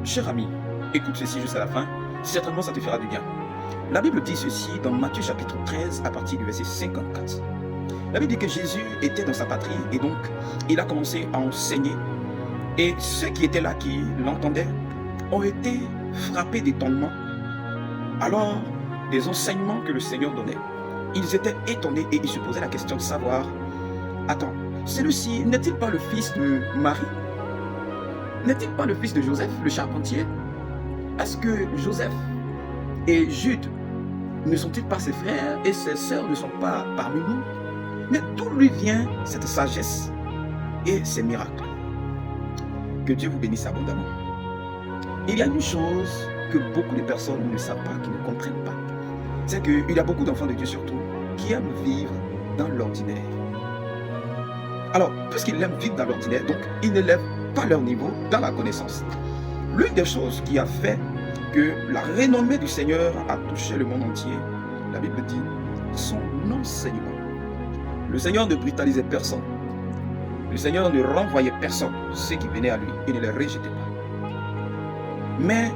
cher ami, écoute ceci jusqu'à la fin, certainement ça te fera du bien. La Bible dit ceci dans Matthieu chapitre 13 à partir du verset 54. La Bible dit que Jésus était dans sa patrie et donc il a commencé à enseigner. Et ceux qui étaient là, qui l'entendaient, ont été frappés d'étonnement. Alors, des enseignements que le Seigneur donnait, ils étaient étonnés et ils se posaient la question de savoir, attends, celui-ci n'est-il pas le fils de Marie? N'est-il pas le fils de Joseph, le charpentier? Est-ce que Joseph et Jude ne sont-ils pas ses frères et ses sœurs ne sont pas parmi nous? Mais d'où lui vient cette sagesse et ces miracles? Que Dieu vous bénisse abondamment. Il y a une chose que beaucoup de personnes ne savent pas, qui ne comprennent pas. C'est qu'il y a beaucoup d'enfants de Dieu surtout qui aiment vivre dans l'ordinaire. Alors, puisqu'ils aiment vivre dans l'ordinaire, donc ils ne lèvent pas leur niveau dans la connaissance. L'une des choses qui a fait que la renommée du Seigneur a touché le monde entier, la Bible dit, son enseignement. Le Seigneur ne brutalisait personne. Le Seigneur ne renvoyait personne, ceux qui venaient à lui, et ne les rejetait pas. Mais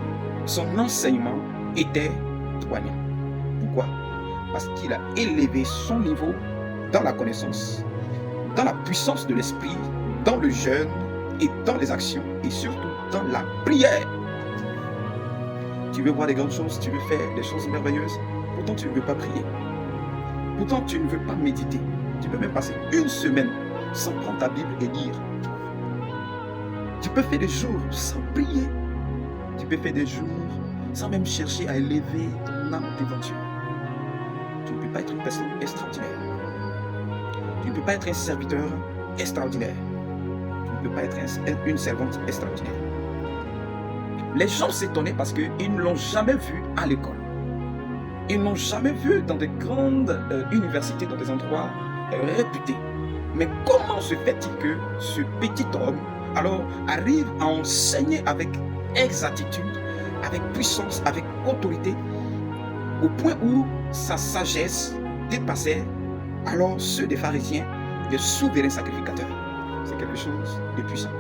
son enseignement était poignant. Pourquoi? Parce qu'il a élevé son niveau dans la connaissance, dans la puissance de l'esprit, dans le jeûne et dans les actions, et surtout dans la prière. Tu veux voir des grandes choses, tu veux faire des choses merveilleuses, pourtant tu ne veux pas prier. Pourtant tu ne veux pas méditer. Tu peux même passer une semaine sans prendre ta Bible et lire. Tu peux faire des jours sans prier. Tu peux faire des jours sans même chercher à élever ton âme devant Dieu. Tu ne peux pas être une personne extraordinaire. Tu ne peux pas être un serviteur extraordinaire. Tu ne peux pas être une servante extraordinaire. Les gens s'étonnaient parce qu'ils ne l'ont jamais vu à l'école. Ils ne l'ont jamais vu dans des grandes universités, dans des endroits réputés. Mais comment se fait-il que ce petit homme alors arrive à enseigner avec exactitude, avec puissance, avec autorité, au point où sa sagesse dépassait alors ceux des pharisiens, des souverains sacrificateurs? C'est quelque chose de puissant.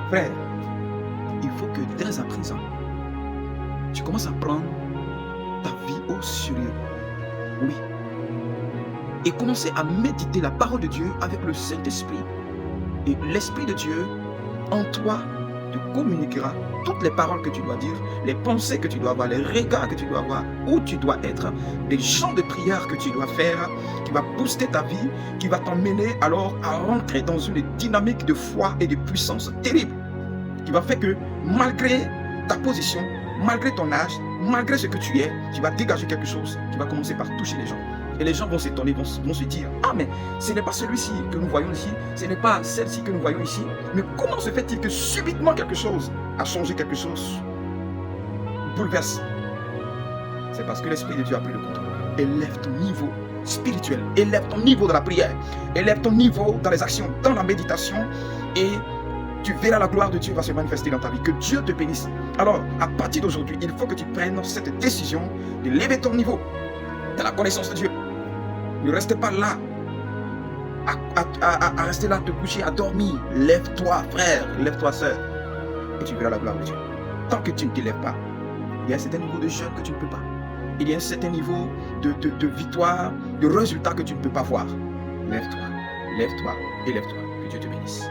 Frère, il faut que dès à présent, tu commences à prendre ta vie au sérieux. Oui. Et commencer à méditer la parole de Dieu avec le Saint-Esprit. Et l'Esprit de Dieu, en toi, te communiquera toutes les paroles que tu dois dire, les pensées que tu dois avoir, les regards que tu dois avoir, où tu dois être, les chants de prière que tu dois faire, qui va booster ta vie, qui va t'emmener alors à rentrer dans une dynamique de foi et de puissance terrible, qui va faire que malgré ta position, malgré ton âge, malgré ce que tu es, tu vas dégager quelque chose qui va commencer par toucher les gens. Et les gens vont s'étonner, vont se dire, ah mais ce n'est pas celui-ci que nous voyons ici, ce n'est pas celle-ci que nous voyons ici. Mais comment se fait-il que subitement quelque chose a changé, quelque chose bouleverse? C'est parce que l'Esprit de Dieu a pris le contrôle. Élève ton niveau spirituel, élève ton niveau dans la prière, élève ton niveau dans les actions, dans la méditation, et tu verras la gloire de Dieu va se manifester dans ta vie. Que Dieu te bénisse. Alors, à partir d'aujourd'hui, il faut que tu prennes cette décision de lever ton niveau dans la connaissance de Dieu. Ne reste pas là, à rester là, te coucher, à dormir. Lève-toi, frère, lève-toi, sœur, et tu verras la gloire de Dieu. Tant que tu ne te lèves pas, il y a un certain niveau de jeûne que tu ne peux pas. Il y a un certain niveau de victoire, de résultats que tu ne peux pas voir. Lève-toi et lève-toi. Que Dieu te bénisse.